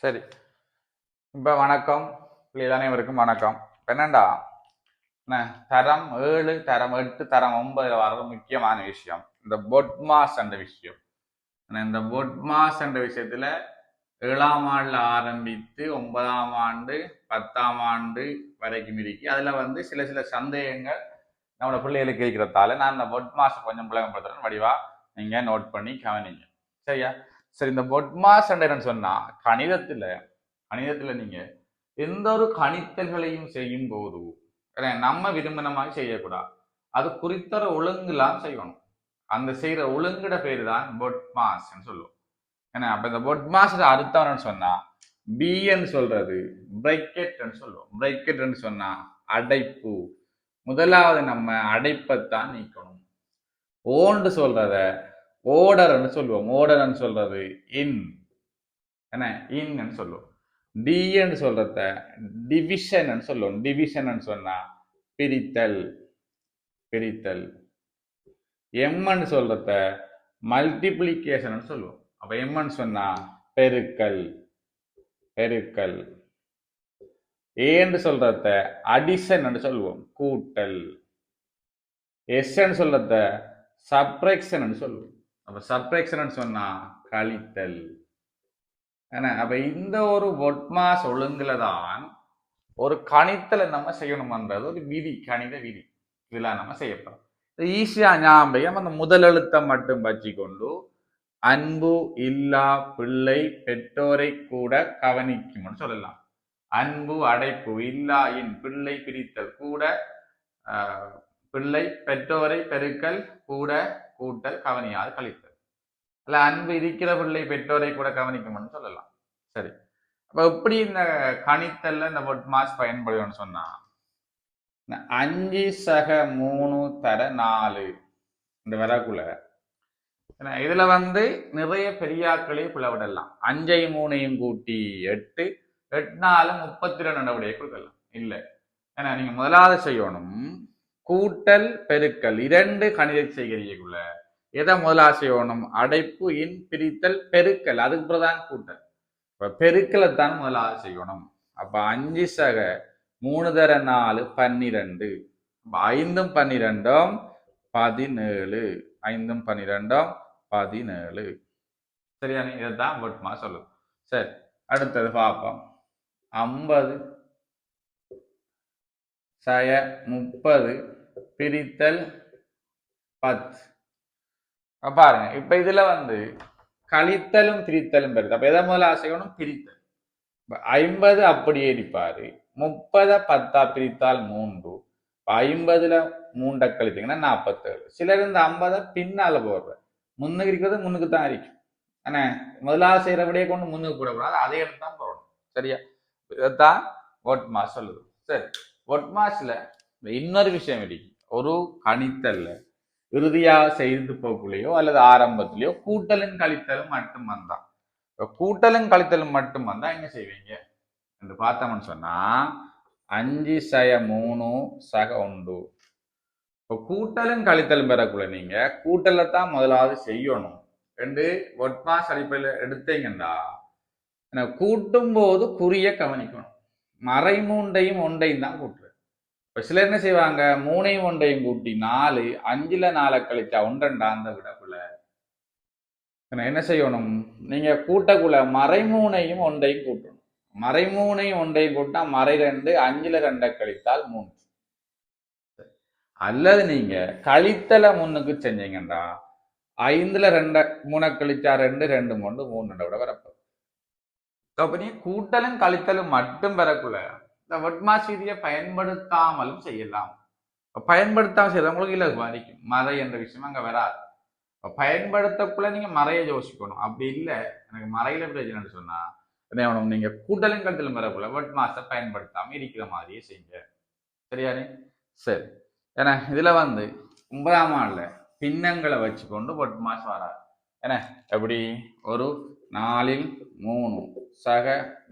சரி. இப்ப வணக்கம். அனைவருக்கும் வணக்கம். என்னண்டா என்ன தரம் 7, தரம் 8, தரம் 9 வர்றது முக்கியமான விஷயம். இந்த பொட்மாஸ் என்ற விஷயம். இந்த பொட்மாஸ் என்ற விஷயத்துல 7ஆம் ஆண்டுல ஆரம்பித்து 9ஆம் ஆண்டு 10ஆம் ஆண்டு வரைக்கும் இருக்கு. அதுல சில சில சந்தேகங்கள் நம்மளோட பிள்ளைகளுக்கு இருக்கிறதால நான் இந்த பொட்மாஸ் கொஞ்சம் விளங்கப்படுத்துறேன். வடிவா நீங்க நோட் பண்ணி கவனிங்க. சரியா? சரி, இந்த பொட்மாஸ் என்னன்னு சொன்னா கணிதத்துல நீங்க எந்த ஒரு கணித்தல்களையும் செய்யும் போது நம்ம விரும்பின மாதிரி செய்யக்கூடாது. அது குறித்தர ஒழுங்குலாம் செய்யணும். அந்த செய்யற ஒழுங்கிட பேரு தான் பொட்மாஸ் சொல்லுவோம். ஏன்னா அப்ப இந்த பொட்மாஸ் அர்த்தம் சொன்னா பின்னு சொல்றது பிரைக்கெட் சொல்லுவோம். பிரைக்கெட் சொன்னா அடைப்பு. முதலாவது நம்ம அடைப்பத்தான் நீக்கணும். ஓண்டு சொல்றத ஓடர்ன்னு சொல்லுவோம். ஓடர்ன்னு சொல்றது இன் என்ன இன்னு சொல்லுவோம். டின்னு சொல்றத டிவிஷன் சொல்லுவோம். டிவிஷன் சொன்னா பிரித்தல் பிரித்தல். எம்ன்னு சொல்றத மல்டிப்ளிகேஷன் சொல்லுவோம். அப்ப எம்ன்னு சொன்னா பெருக்கல் பெருக்கல். ஏன்னு சொல்றத அடிஷன் சொல்லுவோம். கூட்டல். எஸ்ன்னு சொல்றத சப்ட்ராக்ஷன் சொல்லுவோம். அப்ப சப்ட்ராக்ஷன் சொன்னா கழித்தல். அப்ப இந்த ஒரு பொட்மாஸ் ஒழுங்குல தான் ஒரு கணித்தலை நம்ம செய்யணும்ன்றது ஒரு விதி, கணித விதி. இதெல்லாம் நம்ம செய்யப்படும். ஈஸியா ஞாபகம் அந்த முதல் எழுத்தை மட்டும் வச்சுக்கொண்டு அன்பு இல்லா பிள்ளை பெற்றோரை கூட கவனிக்கும்னு சொல்லலாம். அன்பு அடைப்பு இல்லா இன் பிள்ளை பிரித்தல் கூட பிள்ளை பெற்றோரை பெருக்கல் கூட கூட்டல் கவனியாது கழித்தல். அல்ல அன்பு இருக்கிற பிள்ளை பெற்றோரை கூட கவனிக்கும்னு சொல்லலாம். சரி, அப்ப எப்படி இந்த கணித்தல்ல இந்த பொட்மாஸ் பயன்படும்னு சொன்னா 5 சக 3 தர 4 இந்த வரக்குள்ள இதுல நிறைய பெரியாக்களே பிளவிடலாம். 5 3 கூட்டி 8, 8 4 32 கொடுக்கலாம். இல்ல, ஏன்னா நீங்க முதலாவது செய்யணும் கூட்டல் பெருக்கல். 2 கணித செய்கிறீக்குள்ள எதை முதலாவது செய்யணும்? அடைப்பு இன் பிரித்தல் பெருக்கல். அதுக்கு பிரதான் கூட்டல். இப்ப பெருக்கலைத்தான் முதலாவது செய்யணும். அப்ப 5 சக 3 தர 4 12. 5 12 17. 5 12 17. சரியான இதைத்தான் பொட்மா சொல்லுது. சரி, அடுத்தது பார்ப்போம். 50 சய 30 பிரித்தல் 10. பாருங்க, இப்ப இதுல கழித்தலும் பிரித்தலும் பெருது. அப்ப எதை முதல்ல செய்யணும்? பிரித்தல். 50 அப்படியே இருப்பாரு. 30 10 பிரித்தால் 3. 50ல 3 கழித்தீங்கன்னா 47. சிலர் இந்த 50 பின்னால போடுற முன்னுக்கு இருக்கிறது முன்னுக்கு தான் இருக்கும். ஆனா முதலாவது செய்யறபடியே கொண்டு முன்னுக்கு போடக்கூடாது. அதே இடத்து தான் போடணும். சரியா? இதைத்தான் பொட்மாஸ் சொல்லுது. சரி, பொட்மாஸ்ல இன்னொரு விஷயம் இருக்கு. ஒரு கணித்தல்ல இறுதியாக செய்து போக்குள்ளேயோ அல்லது ஆரம்பத்திலேயோ கூட்டலும் கழித்தலும் மட்டும் வந்தான். கூட்டலும் கழித்தலும் மட்டும் வந்தா என்ன செய்வீங்க என்று பார்த்தோம்னு சொன்னா 5 சய 3 சக 1. இப்போ கூட்டலும் கழித்தலும் பெறக்குள்ள நீங்க கூட்டலைத்தான் முதலாவது செய்யணும் என்று பொட்மாஸ் அடிப்படையில் எடுத்தீங்கன்னா கூட்டும் போது குறிய கவனிக்கணும். மறைமூண்டையும் ஒன்றையும் தான் கூட்டுறது. இப்ப சிலர் என்ன செய்வாங்க? 3ஐயும் 1ஐயும் கூட்டி 4, 5ல 4 கழிச்சா 1 அந்த விடக்குள்ள என்ன செய்யணும்? நீங்க கூட்டக்குள்ள மறைமூணையும் 1ஐயும் கூட்டணும். மறைமூணையும் 1ஐயும் கூட்டினா மறை 2, 5ல 2 கழித்தால் 3. அல்லது நீங்க கழித்தல முன்னுக்கு செஞ்சீங்கன்றா 5ல 2 3 கழிச்சா 2 2 3 3 விட வரப்போ. அப்ப நீ கூட்டலும் கழித்தலும் மட்டும் பெறக்குள்ள இந்த பொட்மாஸ் விதியை பயன்படுத்தாமலும் செய்யலாம். பயன்படுத்தாம செய்யறவங்களுக்கு இல்ல பாதிக்கும். மறை என்ற விஷயம் அங்க வராது. பயன்படுத்தக்குள்ள நீங்க மறைய யோசிக்கணும். அப்படி இல்லை எனக்கு மறையில பிரச்சனைன்னு சொன்னா நீங்க கூட்டலும் கழித்தலும் பெறக்குள்ள பொட்மாஸை பயன்படுத்தாம இருக்கிற மாதிரியே செய்யுங்க. சரியானே? சரி, ஏன்னா இதுல 9ஆம் ஆண்டுல பின்னங்களை வச்சுக்கொண்டு பொட்மாஸ் வராது. ஏன்னா எப்படி? ஒரு 4ல் 3 சக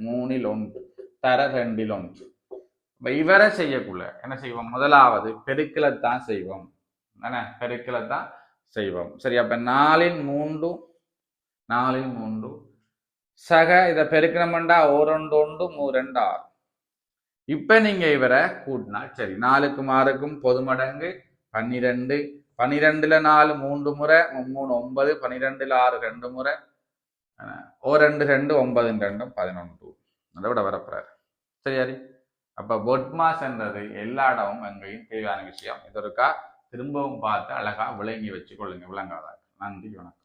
3ல் 1 தர 2ல் 1. இவரை செய்யக்குள்ள என்ன செய்வோம்? முதலாவது பெருக்கலைத்தான் செய்வோம். பெருக்கலைத்தான் செய்வோம். சரி, அப்ப 4ல் 3 சக இதை பெருக்கணும்டா ஓரொண்டு ஒன்று மூரெண்டு 6. இப்ப நீங்க இவரை கூட்டினா சரி 4க்கும் 6க்கும் பொதுமடங்கு 12. 12ல 4 3 முறை 3 9. 12ல 6 2 முறை ஓ 2 2 9 2 11. அதை விட வரப்போறாரு சரியாரி. அப்ப பொட்மாஸ்ன்றது எல்லா இடமும் எங்கேயும் தேவையான விஷயம். இதற்கா திரும்பவும் பார்த்து அழகா விளங்கி வச்சு கொள்ளுங்க விளங்காத. நன்றி வணக்கம்.